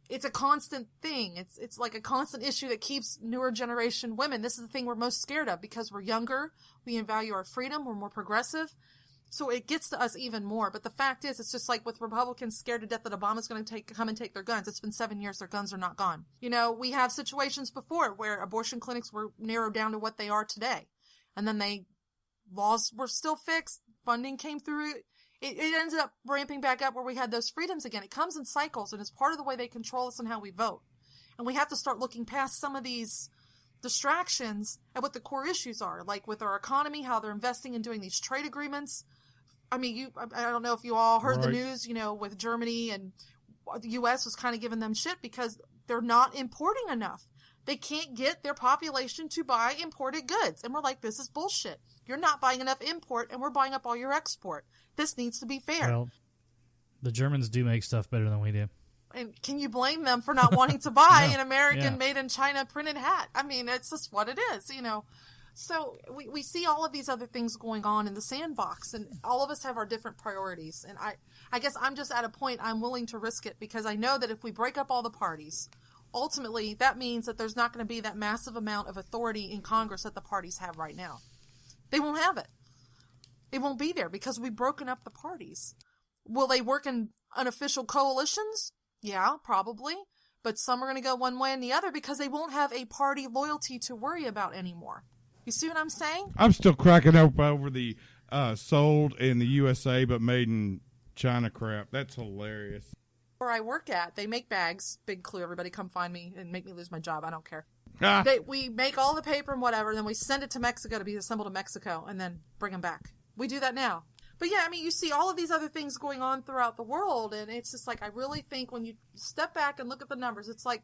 It's a constant thing. It's like a constant issue that keeps newer generation women. This is the thing we're most scared of because we're younger. We value our freedom. We're more progressive. So it gets to us even more. But the fact is, it's just like with Republicans scared to death that Obama's going to come and take their guns. It's been 7 years. Their guns are not gone. We have situations before where abortion clinics were narrowed down to what they are today. And then laws were still fixed. Funding came through. It ended up ramping back up where we had those freedoms again. It comes in cycles, and it's part of the way they control us and how we vote. And we have to start looking past some of these distractions at what the core issues are, like with our economy, how they're investing in doing these trade agreements. I mean, I don't know if you all heard the news, with Germany, and the U.S. was kind of giving them shit because they're not importing enough. They can't get their population to buy imported goods. And we're like, this is bullshit. You're not buying enough import, and we're buying up all your export. This needs to be fair. Well, the Germans do make stuff better than we do. And can you blame them for not wanting to buy an American made in China printed hat? I mean, it's just what it is, So we see all of these other things going on in the sandbox, and all of us have our different priorities. And I guess I'm just at a point I'm willing to risk it because I know that if we break up all the parties, ultimately that means that there's not going to be that massive amount of authority in Congress that the parties have right now. They won't have it. It won't be there because we've broken up the parties. Will they work in unofficial coalitions? Yeah, probably. But some are going to go one way and the other because they won't have a party loyalty to worry about anymore. You see what I'm saying? I'm still cracking up over the sold in the USA but made in China crap. That's hilarious. Where I work at, they make bags. Big clue. Everybody come find me and make me lose my job. I don't care. We make all the paper and whatever, and then we send it to Mexico to be assembled in Mexico and then bring them back. We do that now. But yeah, I mean, you see all of these other things going on throughout the world, and it's just like, I really think when you step back and look at the numbers, it's like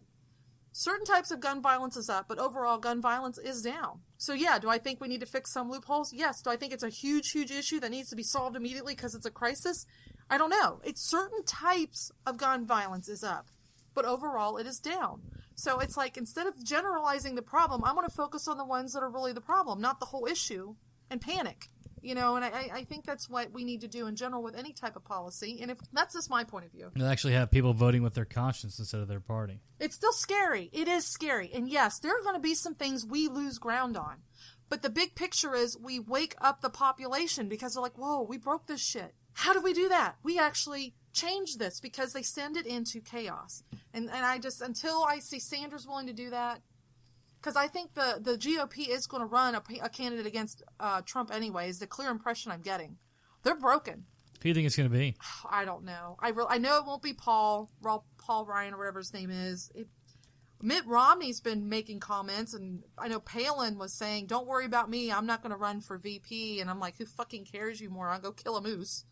certain types of gun violence is up, but overall gun violence is down. So yeah, do I think we need to fix some loopholes? Yes. Do I think it's a huge, huge issue that needs to be solved immediately because it's a crisis? I don't know. It's certain types of gun violence is up, but overall it is down. So it's like, instead of generalizing the problem, I'm going to focus on the ones that are really the problem, not the whole issue, and panic. You know, and I think that's what we need to do in general with any type of policy. And if that's just my point of view. You'll actually have people voting with their conscience instead of their party. It's still scary. It is scary. And yes, there are going to be some things we lose ground on. But the big picture is we wake up the population because they're like, whoa, we broke this shit. How do we do that? We actually change this because they send it into chaos. And I just, until I see Sanders willing to do that, because I think the GOP is going to run a candidate against Trump anyway, is the clear impression I'm getting. They're broken. Who do you think it's going to be? I don't know. I know it won't be Paul Ryan or whatever his name is. Mitt Romney's been making comments, and I know Palin was saying, don't worry about me, I'm not going to run for VP. And I'm like, who fucking cares, you moron? Go kill a moose.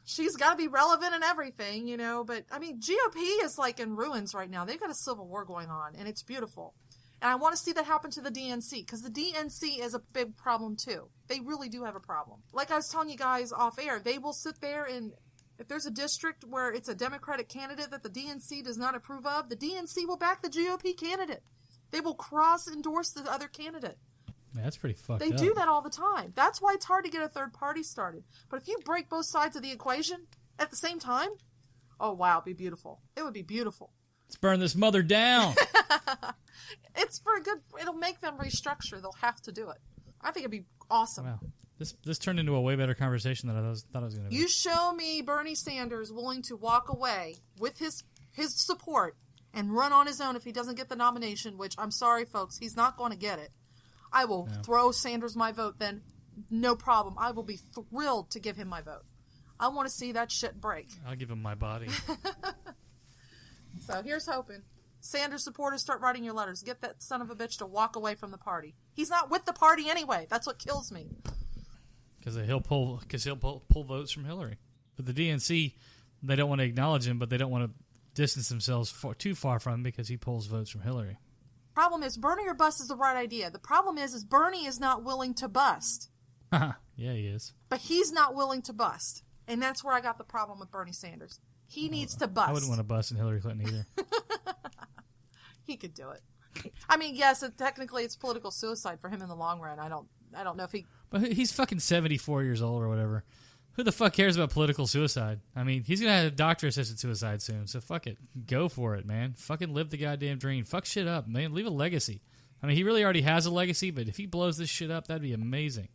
She's got to be relevant in everything, you know. But, I mean, GOP is like in ruins right now. They've got a civil war going on, and it's beautiful. And I want to see that happen to the DNC, because the DNC is a big problem, too. They really do have a problem. Like I was telling you guys off air, they will sit there and if there's a district where it's a Democratic candidate that the DNC does not approve of, the DNC will back the GOP candidate. They will cross-endorse the other candidate. Yeah, that's pretty fucked up. They do that all the time. That's why it's hard to get a third party started. But if you break both sides of the equation at the same time, oh, wow, it'd be beautiful. It would be beautiful. Let's burn this mother down. It's for a good. It'll make them restructure. They'll have to do it. I think it'd be awesome. Wow. This turned into a way better conversation than I thought it was going to be. You show me Bernie Sanders willing to walk away with his support and run on his own if he doesn't get the nomination, which I'm sorry, folks, he's not going to get it. I will throw Sanders my vote then. No problem. I will be thrilled to give him my vote. I want to see that shit break. I'll give him my body. So here's hoping. Sanders supporters, start writing your letters. Get that son of a bitch to walk away from the party. He's not with the party anyway. That's what kills me. Because he'll pull votes from Hillary. But the DNC, they don't want to acknowledge him, but they don't want to distance themselves too far from him because he pulls votes from Hillary. Problem is, Bernie or bust is the right idea. The problem is Bernie is not willing to bust. Yeah, he is. But he's not willing to bust. And that's where I got the problem with Bernie Sanders. He needs to bust. I wouldn't want to bust in Hillary Clinton either. He could do it. I mean, yes, technically it's political suicide for him in the long run. I don't know if he... But he's fucking 74 years old or whatever. Who the fuck cares about political suicide? I mean, he's going to have doctor-assisted suicide soon, so fuck it. Go for it, man. Fucking live the goddamn dream. Fuck shit up, man. Leave a legacy. I mean, he really already has a legacy, but if he blows this shit up, that'd be amazing.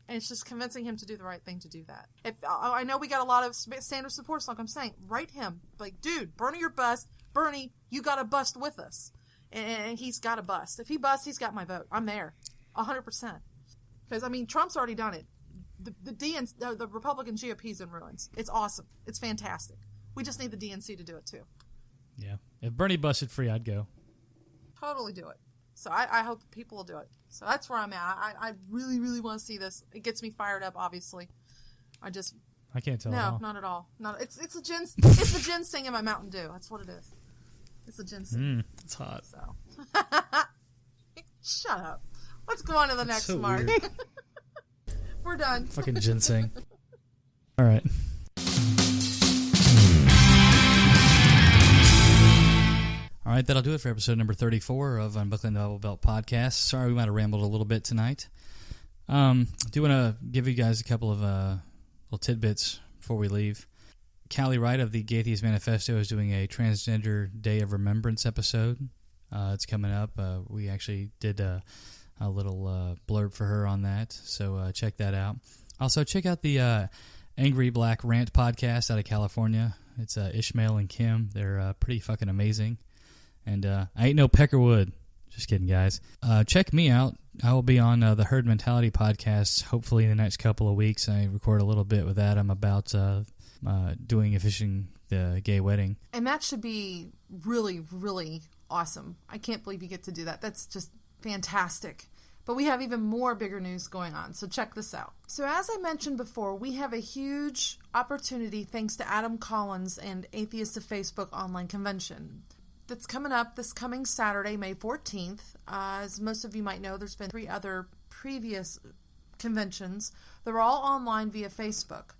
And it's just convincing him to do the right thing to do that. I know we got a lot of Sanders supporters, like I'm saying. Write him. Like, dude, Bernie or bust. Bernie, you got to bust with us. And he's got to bust. If he busts, he's got my vote. I'm there. 100%. Because, I mean, Trump's already done it. The Republican GOP's in ruins. It's awesome. It's fantastic. We just need the DNC to do it, too. Yeah. If Bernie busted free, I'd go. Totally do it. So I hope people will do it. So that's where I'm at. I really, really want to see this. It gets me fired up, obviously. I can't tell. No, not at all. It's a ginseng in my Mountain Dew. That's what it is. It's a ginseng. It's hot. So shut up. Let's go on to the next, so Mark. We're done. Fucking ginseng. All right. All right, that'll do it for episode number 34 of Unbuckling the Bible Belt podcast. Sorry we might have rambled a little bit tonight. Do want to give you guys a couple of little tidbits before we leave. Callie Wright of the Gay Atheist Manifesto is doing a Transgender Day of Remembrance episode. It's coming up. We actually did a little blurb for her on that, so check that out. Also, check out the Angry Black Rant podcast out of California. It's Ishmael and Kim. They're pretty fucking amazing. And I ain't no Peckerwood. Just kidding, guys. Check me out. I will be on the Herd Mentality podcast hopefully in the next couple of weeks. I record a little bit with Adam about doing officiating the gay wedding. And that should be really, really awesome. I can't believe you get to do that. That's just fantastic. But we have even more bigger news going on, so check this out. So as I mentioned before, we have a huge opportunity thanks to Adam Collins and Atheist Facebook online convention that's coming up this coming Saturday, May 14th. As most of you might know, there's been 3 other previous conventions. They're all online via Facebook.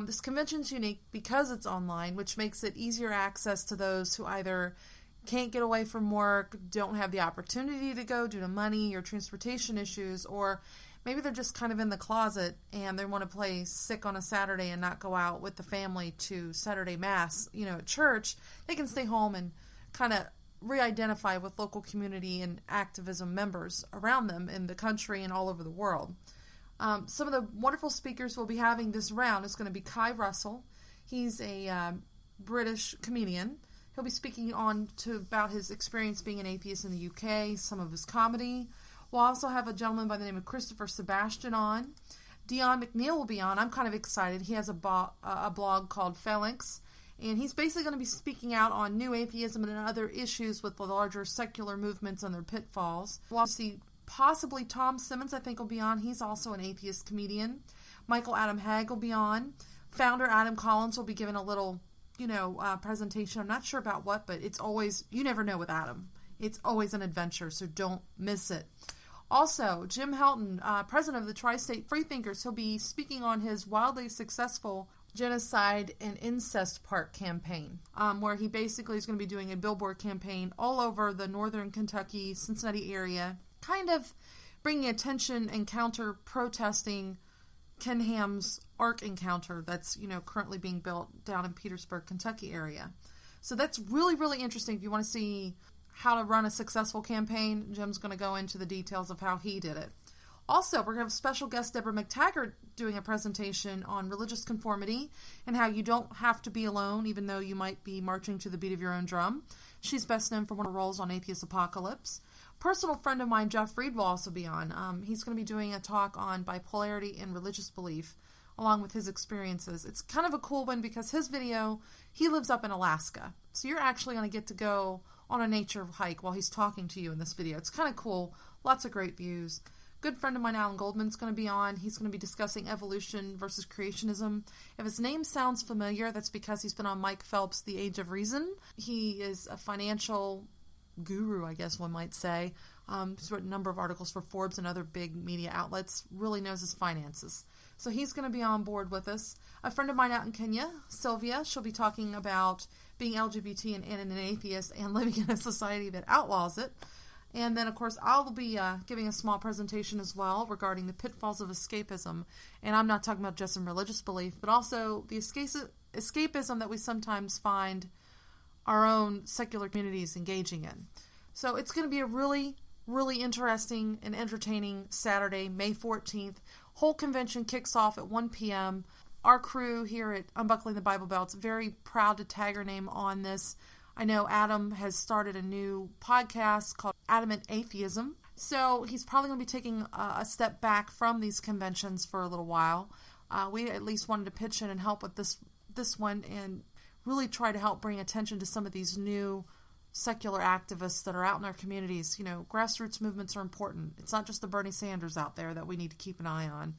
This convention's unique because it's online, which makes it easier access to those who either can't get away from work, don't have the opportunity to go due to money or transportation issues, or maybe they're just kind of in the closet and they want to play sick on a Saturday and not go out with the family to Saturday Mass, at church. They can stay home and kind of re-identify with local community and activism members around them in the country and all over the world. Some of the wonderful speakers we'll be having this round is going to be Kai Russell. He's a British comedian. He'll be speaking about his experience being an atheist in the UK, some of his comedy. We'll also have a gentleman by the name of Christopher Sebastian on. Dion McNeil will be on. I'm kind of excited. He has a blog called Phalanx, and he's basically going to be speaking out on new atheism and other issues with the larger secular movements and their pitfalls. We'll also see possibly Tom Simmons, I think, will be on. He's also an atheist comedian. Michael Adam Hagg will be on. Founder Adam Collins will be giving a little presentation. I'm not sure about what, but it's always, you never know with Adam. It's always an adventure, so don't miss it. Also, Jim Helton, president of the Tri-State Freethinkers, he'll be speaking on his wildly successful genocide and incest park campaign, where he basically is going to be doing a billboard campaign all over the northern Kentucky, Cincinnati area, kind of bringing attention and counter-protesting Ken Ham's Ark encounter that's, currently being built down in Petersburg, Kentucky area. So that's really, really interesting. If you want to see how to run a successful campaign, Jim's going to go into the details of how he did it. Also, we're going to have special guest Deborah McTaggart doing a presentation on religious conformity and how you don't have to be alone, even though you might be marching to the beat of your own drum. She's best known for one of her roles on Atheist Apocalypse. Personal friend of mine, Jeff Reed, will also be on. He's going to be doing a talk on bipolarity and religious belief, along with his experiences. It's kind of a cool one because his video, he lives up in Alaska. So you're actually going to get to go on a nature hike while he's talking to you in this video. It's kind of cool. Lots of great views. Good friend of mine, Alan Goldman's going to be on. He's going to be discussing evolution versus creationism. If his name sounds familiar, that's because he's been on Mike Phelps' The Age of Reason. He is a financial guru, I guess one might say. He's written a number of articles for Forbes and other big media outlets, really knows his finances. So he's going to be on board with us. A friend of mine out in Kenya, Sylvia, she'll be talking about being LGBT and an atheist and living in a society that outlaws it. And then, of course, I'll be giving a small presentation as well regarding the pitfalls of escapism. And I'm not talking about just in religious belief, but also the escapism that we sometimes find our own secular communities engaging in. So it's going to be a really, really interesting and entertaining Saturday, May 14th. Whole convention kicks off at 1 p.m. Our crew here at Unbuckling the Bible Belt's very proud to tag her name on this. I know Adam has started a new podcast called Adamant Atheism. So he's probably going to be taking a step back from these conventions for a little while. We at least wanted to pitch in and help with this one and really try to help bring attention to some of these new secular activists that are out in our communities. Grassroots movements are important. It's not just the Bernie Sanders out there that we need to keep an eye on,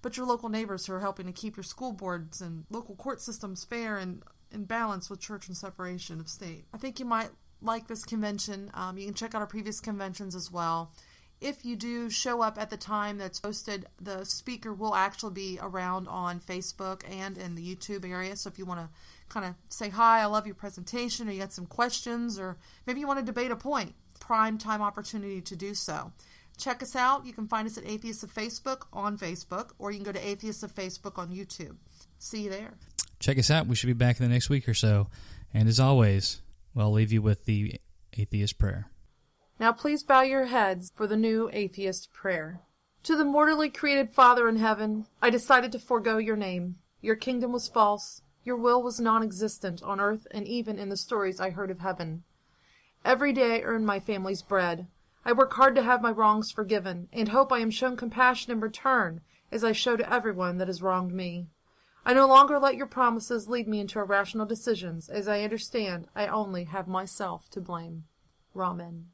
but your local neighbors who are helping to keep your school boards and local court systems fair and in balance with church and separation of state. I think you might like this convention. You can check out our previous conventions as well. If you do show up at the time that's posted, the speaker will actually be around on Facebook and in the YouTube area. So if you want to kind of say, hi, I love your presentation, or you got some questions, or maybe you want to debate a point, prime time opportunity to do so. Check us out. You can find us at Atheist of Facebook on Facebook, or you can go to Atheist of Facebook on YouTube. See you there. Check us out. We should be back in the next week or so. And as always, I'll leave you with the Atheist Prayer. Now please bow your heads for the new Atheist Prayer. To the mortally created Father in heaven, I decided to forego your name. Your kingdom was false. Your will was non-existent on earth and even in the stories I heard of heaven. Every day I earn my family's bread. I work hard to have my wrongs forgiven and hope I am shown compassion in return as I show to everyone that has wronged me. I no longer let your promises lead me into irrational decisions, as I understand I only have myself to blame. Amen.